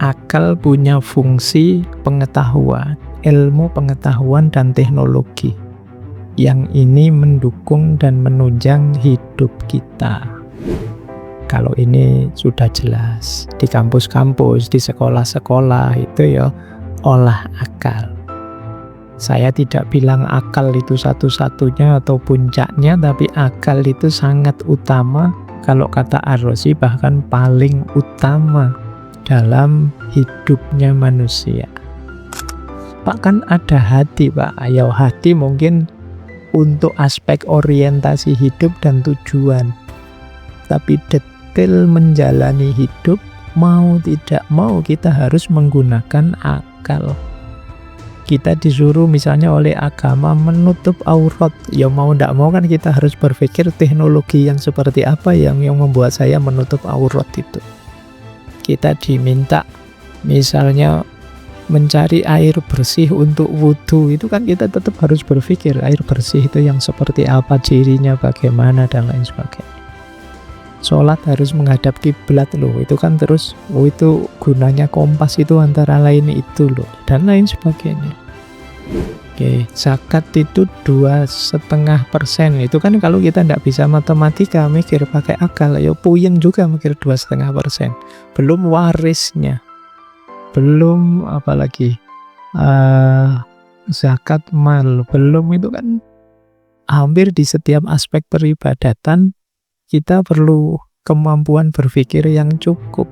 akal punya fungsi pengetahuan, ilmu pengetahuan dan teknologi. Yang ini mendukung dan menunjang hidup kita. Kalau ini sudah jelas. Di kampus-kampus, di sekolah-sekolah itu ya olah akal. Saya tidak bilang akal itu satu-satunya atau puncaknya, tapi akal itu sangat utama. Kalau kata Ar-Razi bahkan paling utama dalam hidupnya manusia. Pak, kan ada hati, Pak. Ayo, hati mungkin untuk aspek orientasi hidup dan tujuan. Tapi detail menjalani hidup, mau tidak mau kita harus menggunakan akal. Kita disuruh misalnya oleh agama menutup aurat. Ya mau tidak mau kan kita harus berpikir teknologi yang seperti apa yang membuat saya menutup aurat itu. Kita diminta misalnya mencari air bersih untuk wudhu, itu kan kita tetap harus berpikir air bersih itu yang seperti apa, cirinya bagaimana dan lain sebagainya. Sholat harus menghadap kiblat loh, itu kan terus itu gunanya kompas itu antara lain itu loh, dan lain sebagainya. Oke, zakat itu 2,5%. Itu kan kalau kita tidak bisa matematika mikir pakai akal, ya puyeng juga mikir 2,5%. Belum warisnya, belum apalagi zakat mal, belum, itu kan hampir di setiap aspek peribadatan kita perlu kemampuan berpikir yang cukup.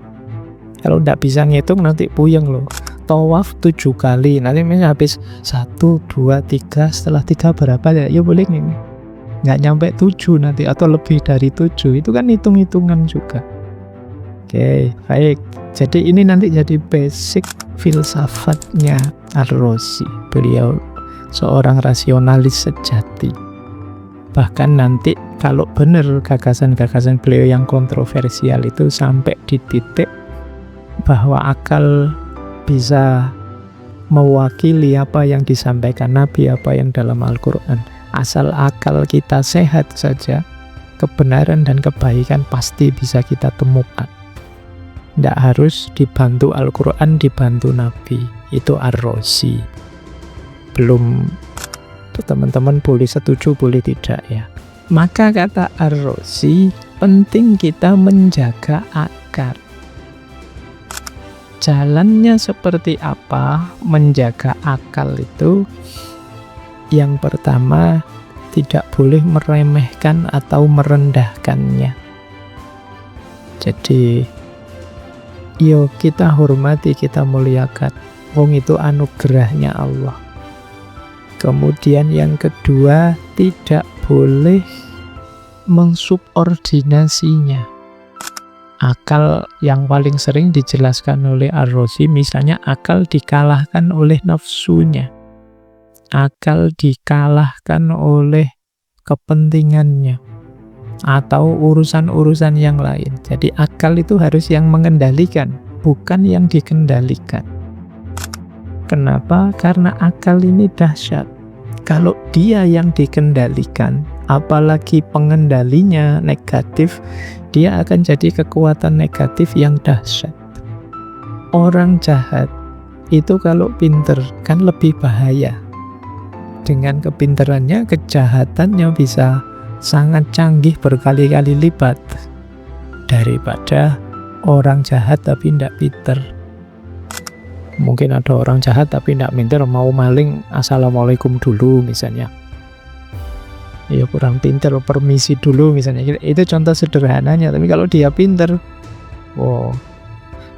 Kalau tidak bisa ngitung nanti puyeng loh. Tawaf 7 kali, nanti misalnya habis 1, 2, 3, setelah 3 berapa ya? Ya boleh nih, nggak nyampe 7 nanti atau lebih dari 7, itu kan hitung-hitungan juga. Oke, baik. Jadi ini nanti jadi basic filsafatnya Ar-Razi. Beliau seorang rasionalis sejati. Bahkan nanti kalau benar gagasan-gagasan beliau yang kontroversial itu sampai di titik bahwa akal bisa mewakili apa yang disampaikan Nabi, apa yang dalam Al-Quran. Asal akal kita sehat saja, kebenaran dan kebaikan pasti bisa kita temukan. Tidak harus dibantu Al-Quran, dibantu Nabi. Itu Ar-Razi. Belum, teman-teman boleh setuju, boleh tidak ya. Maka kata Ar-Razi, penting kita menjaga akal. Jalannya seperti apa menjaga akal itu? Yang pertama, tidak boleh meremehkan atau merendahkannya. Jadi, yo kita hormati, kita muliakan. Wong itu anugerahnya Allah. Kemudian yang kedua, tidak boleh mensubordinasinya. Akal yang paling sering dijelaskan oleh Ar-Razi, misalnya akal dikalahkan oleh nafsunya. Akal dikalahkan oleh kepentingannya. Atau urusan-urusan yang lain. Jadi akal itu harus yang mengendalikan, bukan yang dikendalikan. Kenapa? Karena akal ini dahsyat. Kalau dia yang dikendalikan, apalagi pengendalinya negatif, dia akan jadi kekuatan negatif yang dahsyat. Orang jahat itu kalau pinter kan lebih bahaya. Dengan kepinterannya, kejahatannya bisa sangat canggih berkali-kali lipat daripada orang jahat tapi tidak pinter. Mungkin ada orang jahat tapi tidak pinter, mau maling assalamualaikum dulu misalnya. Ya kurang pinter, permisi dulu misalnya. Itu contoh sederhananya. Tapi kalau dia pinter, wow,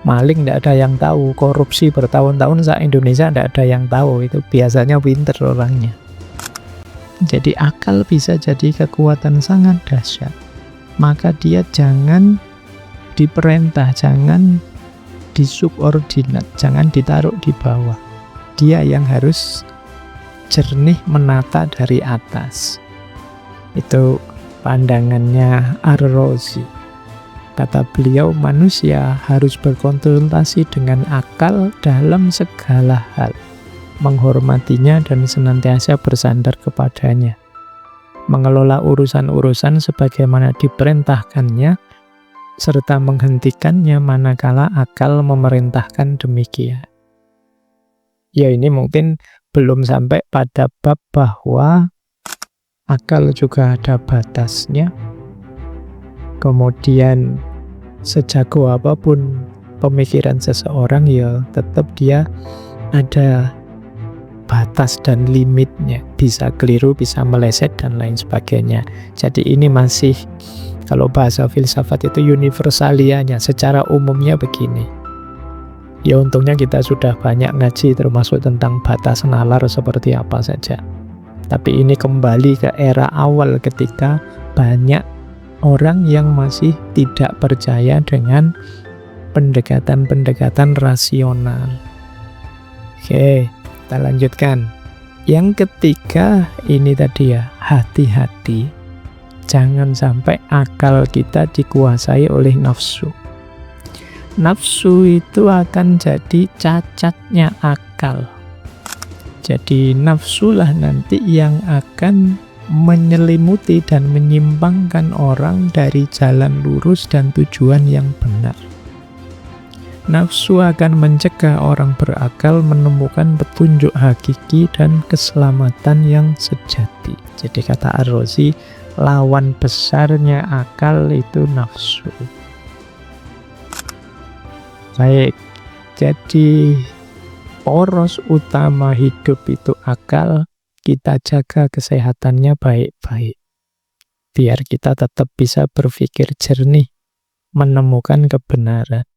maling tidak ada yang tahu, korupsi bertahun-tahun se-Indonesia tidak ada yang tahu. Itu biasanya pinter orangnya. Jadi akal bisa jadi kekuatan sangat dahsyat. Maka dia jangan diperintah, jangan disubordinat, jangan ditaruh di bawah. Dia yang harus jernih menata dari atas. Itu pandangannya Ar-Razi. Kata beliau, manusia harus berkonsultasi dengan akal dalam segala hal, menghormatinya dan senantiasa bersandar kepadanya, mengelola urusan-urusan sebagaimana diperintahkannya, serta menghentikannya manakala akal memerintahkan demikian. Ya, ini mungkin belum sampai pada bab bahwa akal juga ada batasnya. Kemudian sejago apapun pemikiran seseorang, ya tetap dia ada batas dan limitnya. Bisa keliru, bisa meleset, dan lain sebagainya. Jadi ini masih, kalau bahasa filsafat itu universalianya, secara umumnya begini. Ya untungnya kita sudah banyak ngaji termasuk tentang batas nalar seperti apa saja. Tapi ini kembali ke era awal ketika banyak orang yang masih tidak percaya dengan pendekatan-pendekatan rasional. Oke, kita lanjutkan. Yang ketiga ini tadi ya, hati-hati. Jangan sampai akal kita dikuasai oleh nafsu. Nafsu itu akan jadi cacatnya akal. Jadi nafsulah nanti yang akan menyelimuti dan menyimpangkan orang dari jalan lurus dan tujuan yang benar. Nafsu akan mencegah orang berakal menemukan petunjuk hakiki dan keselamatan yang sejati. Jadi kata Ar-Razi, lawan besarnya akal itu nafsu. Baik, jadi poros utama hidup itu akal, kita jaga kesehatannya baik-baik. Biar kita tetap bisa berpikir jernih, menemukan kebenaran.